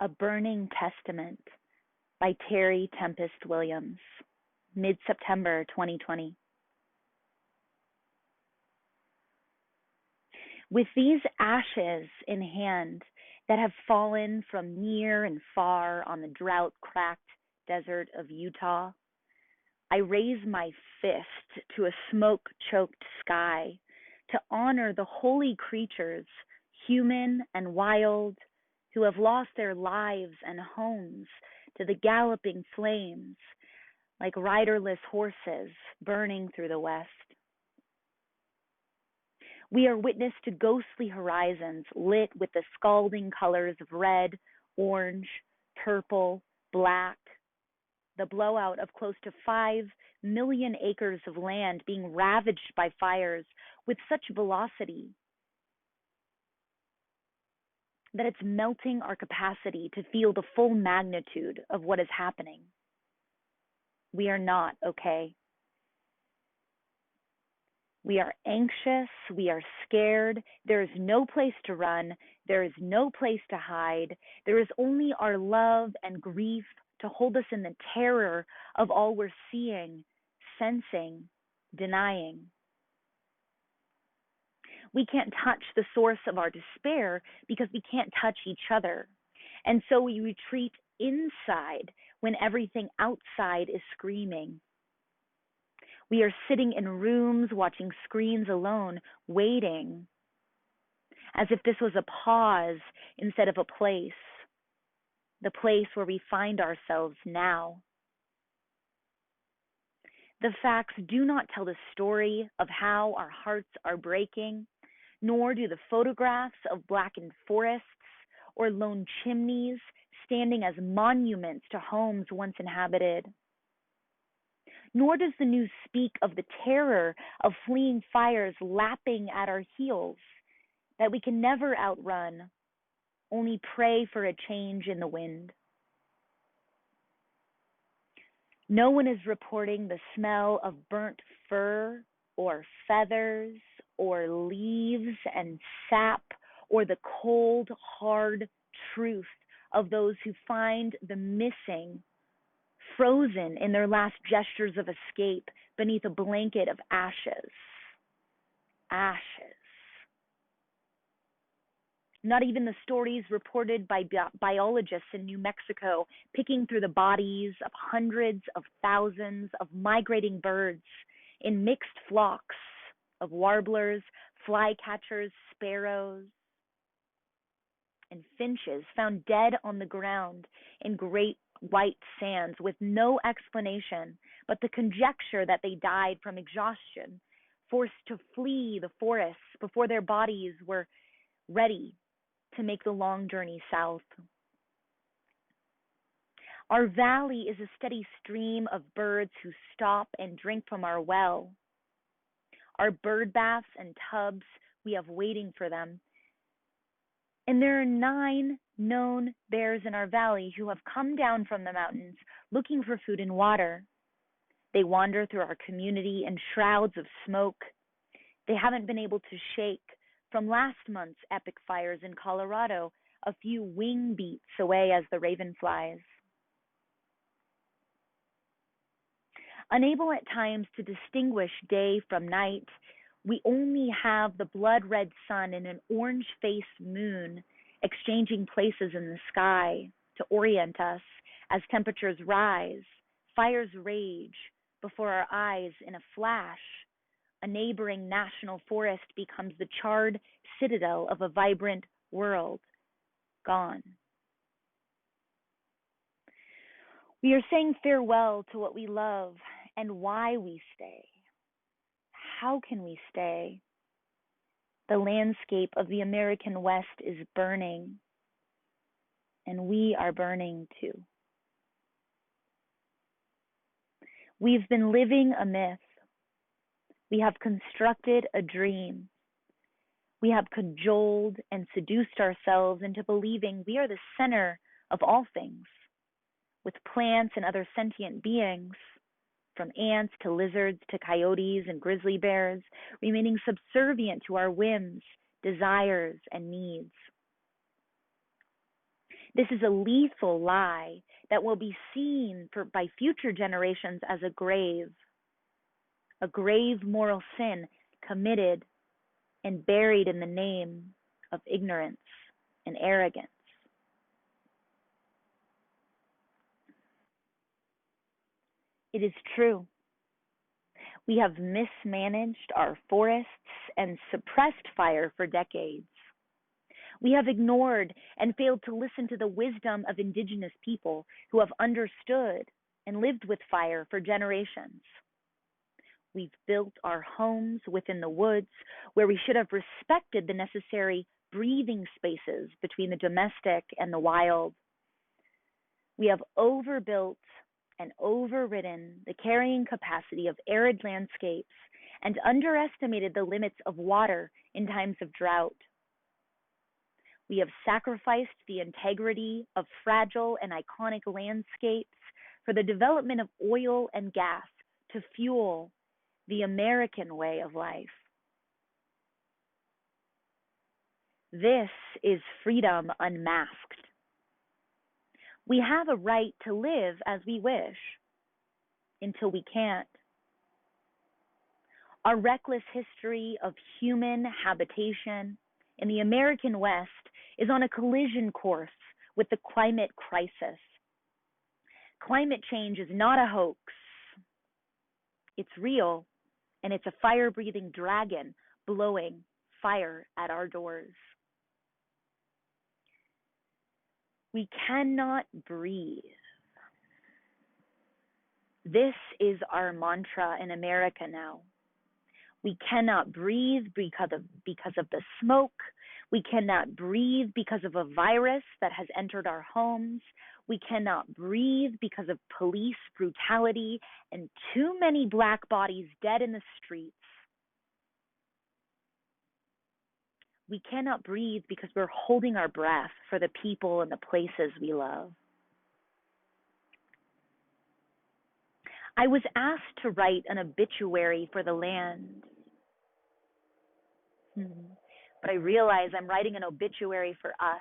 A Burning Testament by Tempest William, mid-September 2020. With these ashes in hand that have fallen from near and far on the drought-cracked desert of Utah, I raise my fist to a smoke-choked sky to honor the holy creatures, human and wild, who have lost their lives and homes to the galloping flames like riderless horses burning through the west. We are witness to ghostly horizons lit with the scalding colors of red, orange, purple, black, the blowout of close to 5 million acres of land being ravaged by fires with such velocity that it's melting our capacity to feel the full magnitude of what is happening. We are not okay. We are anxious, we are scared, there is no place to run, there is no place to hide, there is only our love and grief to hold us in the terror of all we're seeing, sensing, denying. We can't touch the source of our despair because we can't touch each other. And so we retreat inside when everything outside is screaming. We are sitting in rooms watching screens alone, waiting, as if this was a pause instead of a place, the place where we find ourselves now. The facts do not tell the story of how our hearts are breaking, nor do the photographs of blackened forests or lone chimneys standing as monuments to homes once inhabited. Nor does the news speak of the terror of fleeing fires lapping at our heels that we can never outrun, only pray for a change in the wind. No one is reporting the smell of burnt fur or feathers or leaves and sap or the cold, hard truth of those who find the missing frozen in their last gestures of escape beneath a blanket of ashes. Ashes. Not even the stories reported by biologists in New Mexico picking through the bodies of hundreds of thousands of migrating birds in mixed flocks of warblers, flycatchers, sparrows, and finches found dead on the ground in great white sands with no explanation but the conjecture that they died from exhaustion, forced to flee the forests before their bodies were ready to make the long journey south. Our valley is a steady stream of birds who stop and drink from our well. Our bird baths and tubs we have waiting for them. And there are 9 known bears in our valley who have come down from the mountains looking for food and water. They wander through our community in shrouds of smoke they haven't been able to shake from last month's epic fires in Colorado, a few wing beats away as the raven flies. Unable at times to distinguish day from night, we only have the blood-red sun and an orange-faced moon exchanging places in the sky to orient us as temperatures rise, fires rage before our eyes in a flash. A neighboring national forest becomes the charred citadel of a vibrant world, gone. We are saying farewell to what we love and why we stay. How can we stay? The landscape of the American West is burning, and we are burning too. We've been living a myth. We have constructed a dream. We have cajoled and seduced ourselves into believing we are the center of all things, with plants and other sentient beings, from ants to lizards to coyotes and grizzly bears, remaining subservient to our whims, desires, and needs. This is a lethal lie that will be seen by future generations as a grave moral sin committed and buried in the name of ignorance and arrogance. It is true. We have mismanaged our forests and suppressed fire for decades. We have ignored and failed to listen to the wisdom of indigenous people who have understood and lived with fire for generations. We've built our homes within the woods where we should have respected the necessary breathing spaces between the domestic and the wild. We have overbuilt and overridden the carrying capacity of arid landscapes and underestimated the limits of water in times of drought. We have sacrificed the integrity of fragile and iconic landscapes for the development of oil and gas to fuel the American way of life. This is freedom unmasked. We have a right to live as we wish until we can't. Our reckless history of human habitation in the American West is on a collision course with the climate crisis. Climate change is not a hoax. It's real, and it's a fire-breathing dragon blowing fire at our doors. We cannot breathe. This is our mantra in America now. We cannot breathe because of the smoke. We cannot breathe because of a virus that has entered our homes. We cannot breathe because of police brutality and too many Black bodies dead in the streets. We cannot breathe because we're holding our breath for the people and the places we love. I was asked to write an obituary for the land. But I realize I'm writing an obituary for us,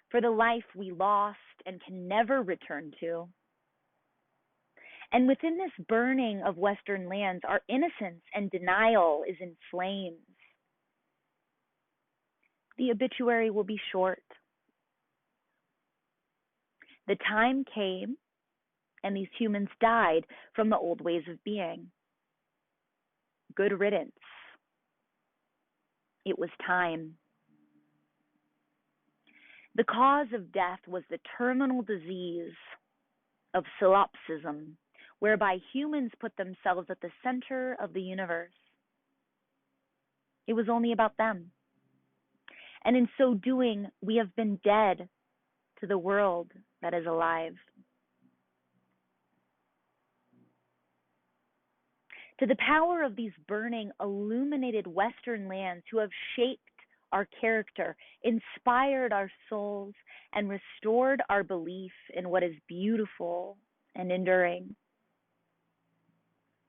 for the life we lost and can never return to. And within this burning of Western lands, our innocence and denial is in flames. The obituary will be short. The time came, and these humans died from the old ways of being. Good riddance. It was time. The cause of death was the terminal disease of solipsism, whereby humans put themselves at the center of the universe. It was only about them. And in so doing, we have been dead to the world that is alive. To the power of these burning, illuminated Western lands who have shaped our character, inspired our souls, and restored our belief in what is beautiful and enduring,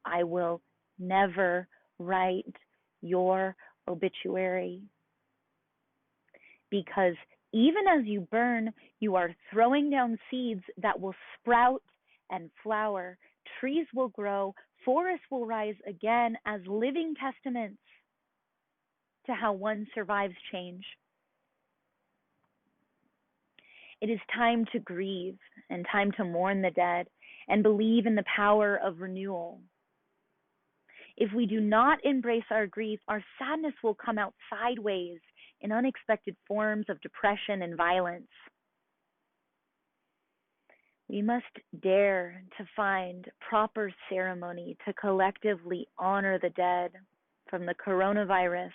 I will never write your obituary. Because even as you burn, you are throwing down seeds that will sprout and flower. Trees will grow, forests will rise again as living testaments to how one survives change. It is time to grieve and time to mourn the dead and believe in the power of renewal. If we do not embrace our grief, our sadness will come out sideways in unexpected forms of depression and violence. We must dare to find proper ceremony to collectively honor the dead from the coronavirus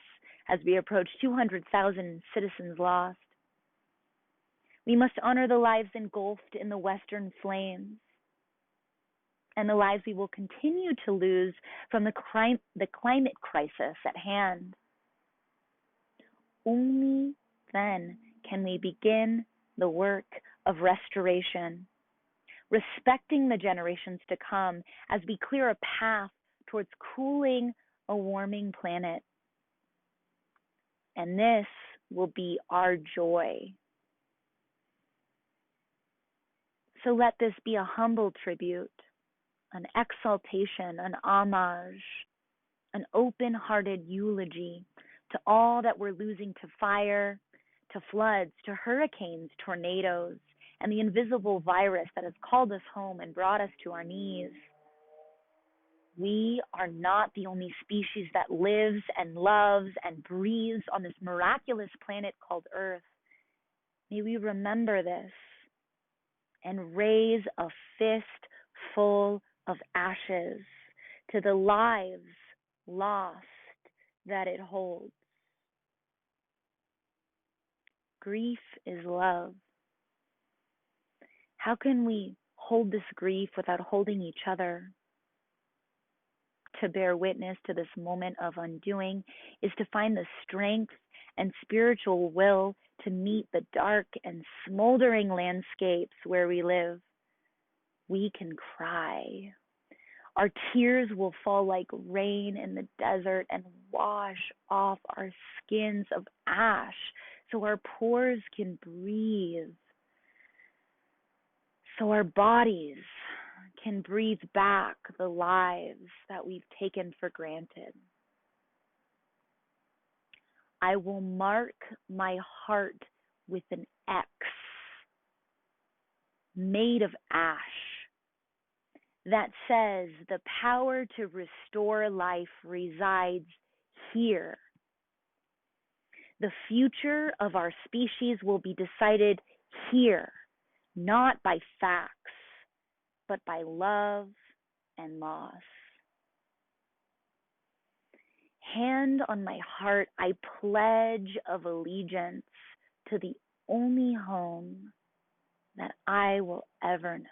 as we approach 200,000 citizens lost. We must honor the lives engulfed in the Western flames and the lives we will continue to lose from the climate crisis at hand. Only then can we begin the work of restoration, respecting the generations to come as we clear a path towards cooling a warming planet. And this will be our joy. So let this be a humble tribute, an exaltation, an homage, an open-hearted eulogy to all that we're losing to fire, to floods, to hurricanes, tornadoes, and the invisible virus that has called us home and brought us to our knees. We are not the only species that lives and loves and breathes on this miraculous planet called Earth. May we remember this and raise a fist full of ashes to the lives lost that it holds. Grief is love. How can we hold this grief without holding each other? To bear witness to this moment of undoing is to find the strength and spiritual will to meet the dark and smoldering landscapes where we live. We can cry. Our tears will fall like rain in the desert and wash off our skins of ash so our pores can breathe, so our bodies can breathe back the lives that we've taken for granted. I will mark my heart with an X made of ash that says the power to restore life resides here. The future of our species will be decided here, not by facts, but by love and loss. Hand on my heart, I pledge of allegiance to the only home that I will ever know.